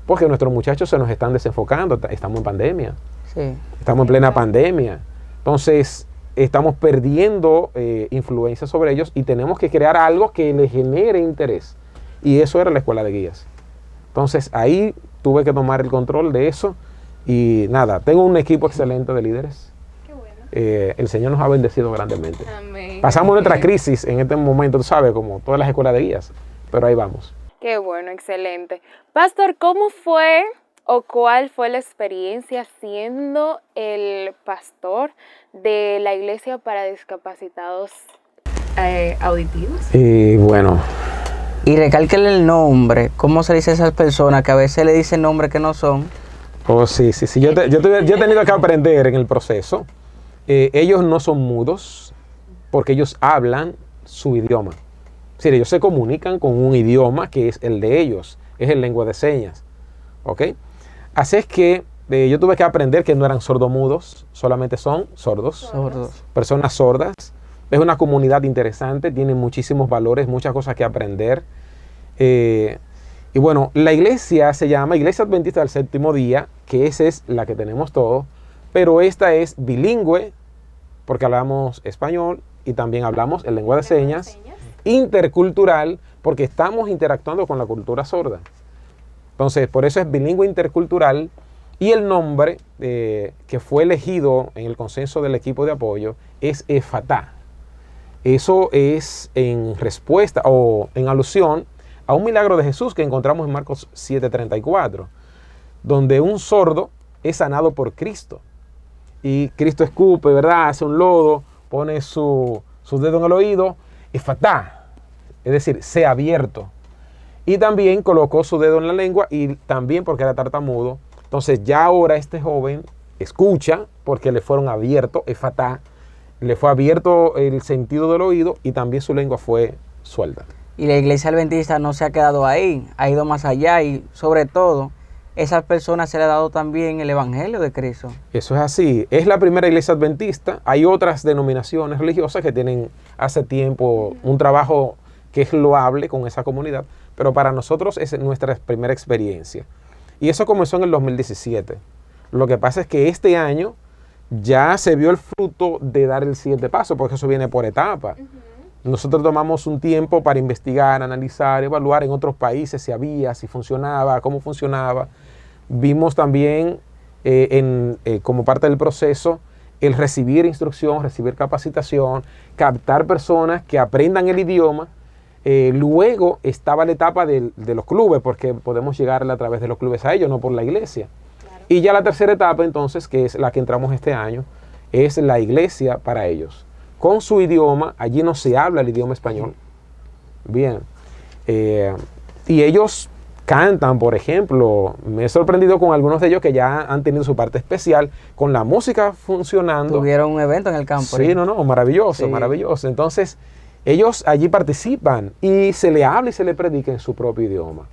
Porque nuestros muchachos se nos están desenfocando, estamos en pandemia, Sí. estamos en plena pandemia. Entonces, estamos perdiendo influencia sobre ellos y tenemos que crear algo que les genere interés. Y eso era la escuela de guías. Entonces, ahí tuve que tomar el control de eso y nada, tengo un equipo excelente de líderes. Qué bueno. El Señor nos ha bendecido grandemente. Amén. Pasamos nuestra crisis en este momento, tú sabes, como todas las escuelas de guías, pero ahí vamos. Qué bueno, excelente. Pastor, ¿cómo fue o cuál fue la experiencia siendo el pastor de la iglesia para discapacitados auditivos? Bueno, Y recálquele el nombre. ¿Cómo se dice a esas personas que a veces le dicen nombres que no son? oh, sí. Yo he tenido que aprender en el proceso. Ellos no son mudos porque ellos hablan su idioma. Es decir, ellos se comunican con un idioma que es el de ellos, es el lengua de señas. ¿Ok? Así es que yo tuve que aprender que no eran sordomudos, solamente son sordos. Sordos. Personas sordas, Es una comunidad interesante, tiene muchísimos valores, muchas cosas que aprender. Y bueno, la iglesia se llama Iglesia Adventista del Séptimo Día, que esa es la que tenemos todos, pero esta es bilingüe, porque hablamos español y también hablamos en lengua de señas, intercultural, porque estamos interactuando con la cultura sorda. Entonces, por eso es bilingüe intercultural, y el nombre que fue elegido en el consenso del equipo de apoyo es Efatá. Eso es en respuesta o en alusión a un milagro de Jesús que encontramos en Marcos 7:34, donde un sordo es sanado por Cristo. Y Cristo escupe, ¿verdad? Hace un lodo, pone su dedo en el oído, Efatá, es decir, sea abierto. Y también colocó su dedo en la lengua y también porque era tartamudo. Entonces ya ahora este joven escucha porque le fueron abiertos, Efatá, le fue abierto el sentido del oído y también su lengua fue suelta. Y la iglesia adventista no se ha quedado ahí, ha ido más allá y sobre todo, esas personas se le ha dado también el evangelio de Cristo. Eso es así, es la primera iglesia adventista. Hay otras denominaciones religiosas que tienen hace tiempo un trabajo que es loable con esa comunidad, pero para nosotros es nuestra primera experiencia. Y eso comenzó en el 2017. Lo que pasa es que este año ya se vio el fruto de dar el siguiente paso, porque eso viene por etapa. Nosotros tomamos un tiempo para investigar, analizar, evaluar en otros países si había, si funcionaba, cómo funcionaba. Vimos también como parte del proceso el recibir instrucción, recibir capacitación, captar personas que aprendan el idioma. Luego estaba la etapa de los clubes, porque podemos llegarle a través de los clubes a ellos, no por la iglesia. Claro. Y ya la tercera etapa entonces, que es la que entramos este año, es la iglesia para ellos. Con su idioma, allí no se habla el idioma español. Bien. Y ellos cantan, por ejemplo. Me he sorprendido con algunos de ellos que ya han tenido su parte especial, con la música funcionando. Tuvieron un evento en el campo. Sí, maravilloso, sí. Maravilloso. Entonces, ellos allí participan y se le habla y se le predica en su propio idioma.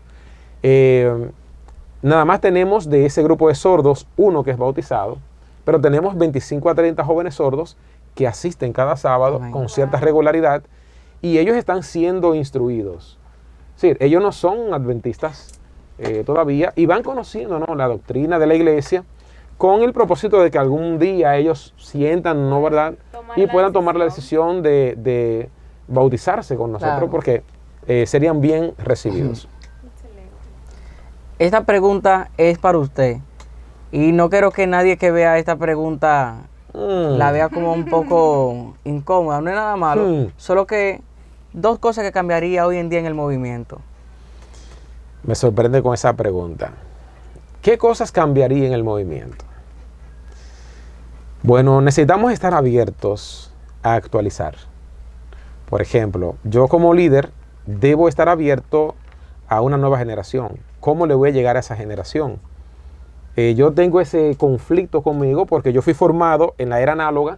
Nada más tenemos de ese grupo de sordos uno que es bautizado, pero tenemos 25 a 30 jóvenes sordos que asisten cada sábado con cierta regularidad y ellos están siendo instruidos. Sí, ellos no son adventistas todavía y van conociendo, ¿no?, la doctrina de la iglesia con el propósito de que algún día ellos sientan, ¿no?, verdad? Y puedan tomar la decisión de bautizarse con nosotros, claro, porque serían bien recibidos. Esta pregunta es para usted y no quiero que nadie que vea esta pregunta la vea como un poco incómoda, no es nada malo, solo que dos cosas que cambiaría hoy en día en el movimiento. Me sorprende con esa pregunta. ¿Qué cosas cambiaría en el movimiento? Bueno, necesitamos estar abiertos a actualizar. Por ejemplo, yo como líder debo estar abierto a una nueva generación. ¿Cómo le voy a llegar a esa generación? Yo tengo ese conflicto conmigo porque yo fui formado en la era análoga,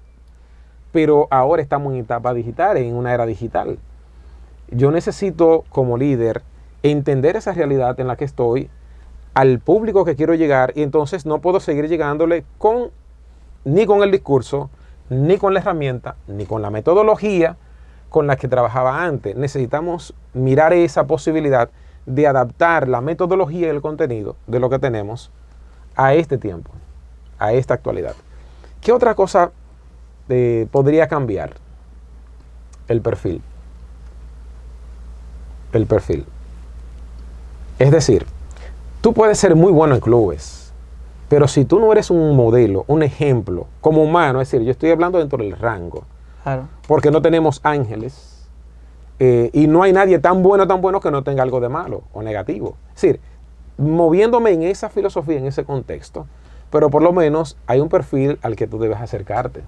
pero ahora estamos en etapa digital, en una era digital. Yo necesito como líder entender esa realidad en la que estoy, al público que quiero llegar, y entonces no puedo seguir llegándole ni con el discurso, ni con la herramienta, ni con la metodología con la que trabajaba antes. Necesitamos mirar esa posibilidad de adaptar la metodología y el contenido de lo que tenemos a este tiempo, a esta actualidad. ¿Qué otra cosa podría cambiar? El perfil. El perfil. Es decir, tú puedes ser muy bueno en clubes, pero si tú no eres un modelo, un ejemplo, como humano, es decir, yo estoy hablando dentro del rango, claro, porque no tenemos ángeles y no hay nadie tan bueno que no tenga algo de malo o negativo. Es decir, moviéndome en esa filosofía, en ese contexto, pero por lo menos hay un perfil al que tú debes acercarte.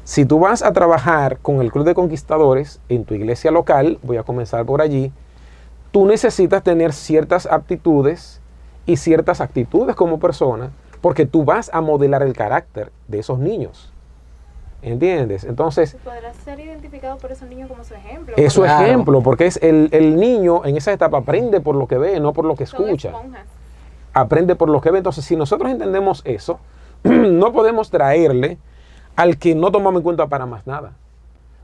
Si tú vas a trabajar con el Club de Conquistadores en tu iglesia local, voy a comenzar por allí, tú necesitas tener ciertas aptitudes y ciertas actitudes como persona, porque tú vas a modelar el carácter de esos niños. ¿Entiendes? Entonces, podrás ser identificado por esos niños como su ejemplo. Es su ejemplo, porque es el niño en esa etapa aprende por lo que ve, no por lo que escucha. Aprende por lo que ve. Entonces, si nosotros entendemos eso, no podemos traerle al que no tomamos en cuenta para más nada.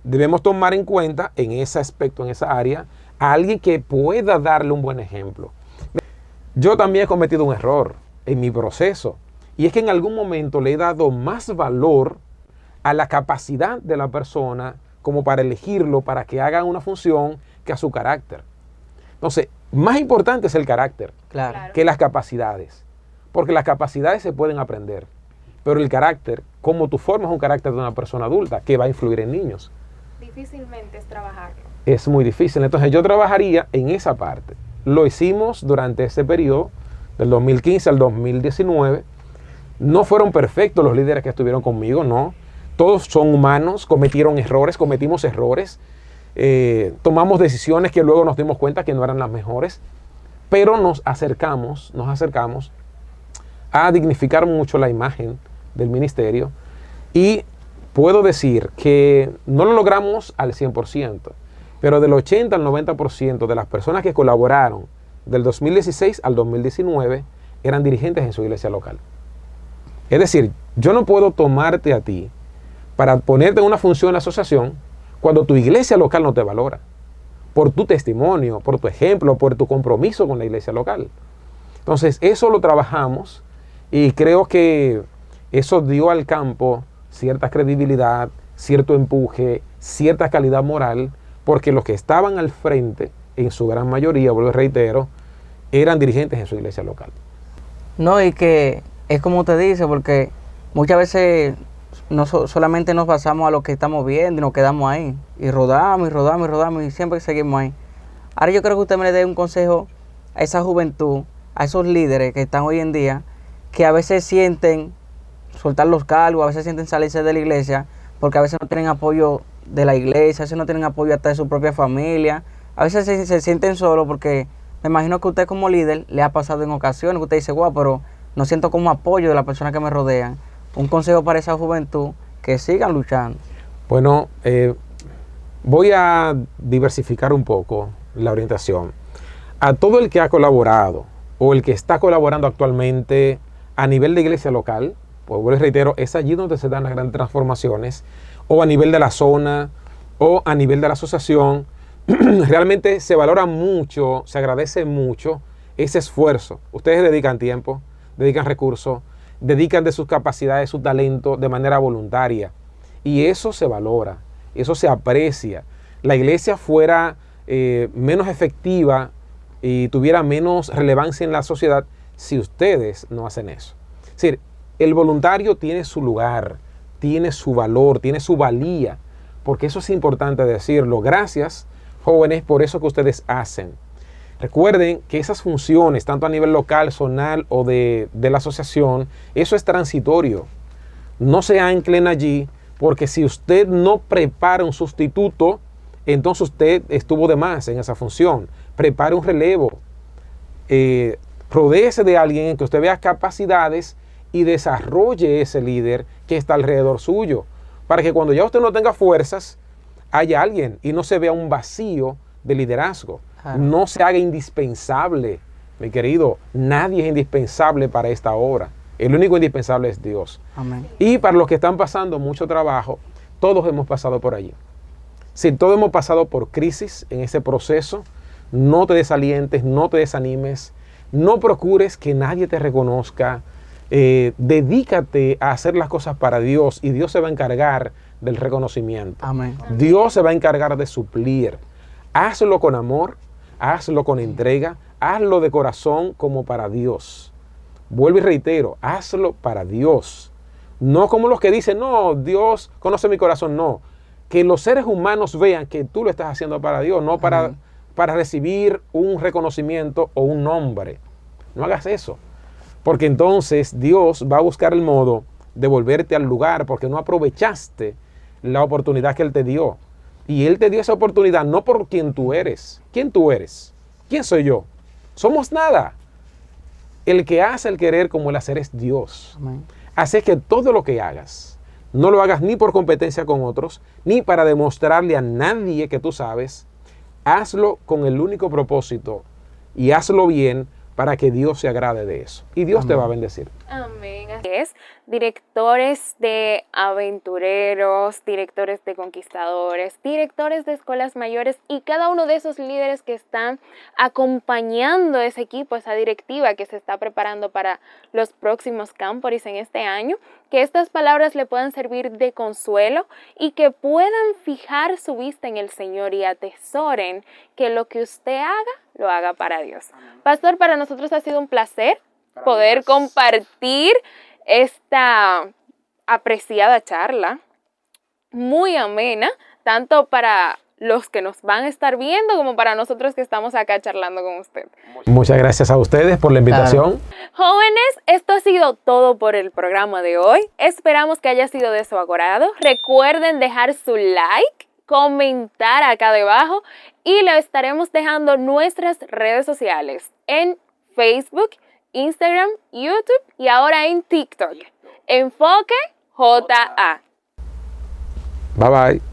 debemos tomar en cuenta en ese aspecto, en esa área, a alguien que pueda darle un buen ejemplo. Yo también he cometido un error en mi proceso, y es que en algún momento le he dado más valor a la capacidad de la persona como para elegirlo para que haga una función que a su carácter. Entonces, más importante es el carácter Claro. que las capacidades, porque las capacidades se pueden aprender, pero el carácter, como tú formas un carácter de una persona adulta, que va a influir en niños, Difícilmente es trabajarlo. es muy difícil. Entonces yo trabajaría en esa parte. Lo hicimos durante ese periodo, del 2015 al 2019. No fueron perfectos los líderes que estuvieron conmigo, no. Todos son humanos, cometieron errores, cometimos errores. Tomamos decisiones que luego nos dimos cuenta que no eran las mejores, pero nos acercamos a dignificar mucho la imagen del ministerio, y puedo decir que no lo logramos al 100%, pero del 80 al 90% de las personas que colaboraron del 2016 al 2019 eran dirigentes en su iglesia local. Es decir, yo no puedo tomarte a ti para ponerte en una función en la asociación cuando tu iglesia local no te valora, por tu testimonio, por tu ejemplo, por tu compromiso con la iglesia local. Entonces, eso lo trabajamos, y creo que eso dio al campo cierta credibilidad, cierto empuje, cierta calidad moral, porque los que estaban al frente, en su gran mayoría, vuelvo y reitero, eran dirigentes en su iglesia local. No, y que es como usted dice, porque muchas veces no solamente nos basamos a lo que estamos viendo y nos quedamos ahí. Y rodamos y rodamos y rodamos y siempre seguimos ahí. Ahora yo creo que usted me le dé un consejo a esa juventud, a esos líderes que están hoy en día, que a veces sienten soltar los cargos, a veces sienten salirse de la iglesia, porque a veces no tienen apoyo de la iglesia, a veces no tienen apoyo hasta de su propia familia, a veces se sienten solos, porque me imagino que usted como líder le ha pasado en ocasiones, que usted dice, guau, pero no siento como apoyo de las personas que me rodean. Un consejo para esa juventud, que sigan luchando. Bueno, voy a diversificar un poco la orientación. A todo el que ha colaborado o el que está colaborando actualmente a nivel de iglesia local, pues vuelvo y reitero, es allí donde se dan las grandes transformaciones, o a nivel de la zona, o a nivel de la asociación. Realmente se valora mucho, se agradece mucho ese esfuerzo. Ustedes dedican tiempo, dedican recursos, dedican de sus capacidades, su talento de manera voluntaria, y eso se valora, eso se aprecia. La iglesia fuera menos efectiva y tuviera menos relevancia en la sociedad si ustedes no hacen eso. Es decir, el voluntario tiene su lugar, tiene su valor, tiene su valía, porque eso es importante decirlo. Gracias, jóvenes, por eso que ustedes hacen. Recuerden que esas funciones, tanto a nivel local, zonal o de la asociación, eso es transitorio. No se anclen allí, porque si usted no prepara un sustituto, entonces usted estuvo de más en esa función. Prepare un relevo. Rodéese de alguien en que usted vea capacidades y desarrolle ese líder que está alrededor suyo, para que cuando ya usted no tenga fuerzas, haya alguien y no se vea un vacío de liderazgo. Claro. No se haga indispensable, mi querido. Nadie es indispensable para esta obra. El único indispensable es Dios. Amén. Y para los que están pasando mucho trabajo, todos hemos pasado por allí. Si todos hemos pasado por crisis en ese proceso, no te desalientes, no te desanimes, no procures que nadie te reconozca. Dedícate a hacer las cosas para Dios, y Dios se va a encargar del reconocimiento. Amén. Dios se va a encargar de suplir. Hazlo con amor, hazlo con entrega, hazlo de corazón como para Dios. Vuelvo y reitero, hazlo para Dios. No como los que dicen, no, Dios conoce mi corazón, no. Que los seres humanos vean que tú lo estás haciendo para Dios, no para recibir un reconocimiento o un nombre. No hagas eso, porque entonces Dios va a buscar el modo de volverte al lugar, porque no aprovechaste la oportunidad que Él te dio. Y Él te dio esa oportunidad no por quien tú eres. ¿Quién tú eres? ¿Quién soy yo? Somos nada. El que hace el querer como el hacer es Dios. Amén. Así que todo lo que hagas, no lo hagas ni por competencia con otros, ni para demostrarle a nadie que tú sabes. Hazlo con el único propósito, y hazlo bien, para que Dios se agrade de eso. Y Dios te va a bendecir. Amén. Así es. Directores de aventureros, directores de conquistadores, directores de escuelas mayores y cada uno de esos líderes que están acompañando ese equipo, esa directiva que se está preparando para los próximos Camporis en este año, que estas palabras le puedan servir de consuelo y que puedan fijar su vista en el Señor y atesoren que lo que usted haga, lo haga para Dios. Pastor, para nosotros ha sido un placer poder compartir esta apreciada charla, muy amena, tanto para los que nos van a estar viendo como para nosotros que estamos acá charlando con usted. Muchas gracias a ustedes por la invitación. Jóvenes, esto ha sido todo por el programa de hoy. Esperamos que haya sido de su agrado. Recuerden dejar su like, comentar acá debajo y le estaremos dejando nuestras redes sociales en Facebook, Instagram, YouTube y ahora en TikTok. Enfoque JA. Bye bye.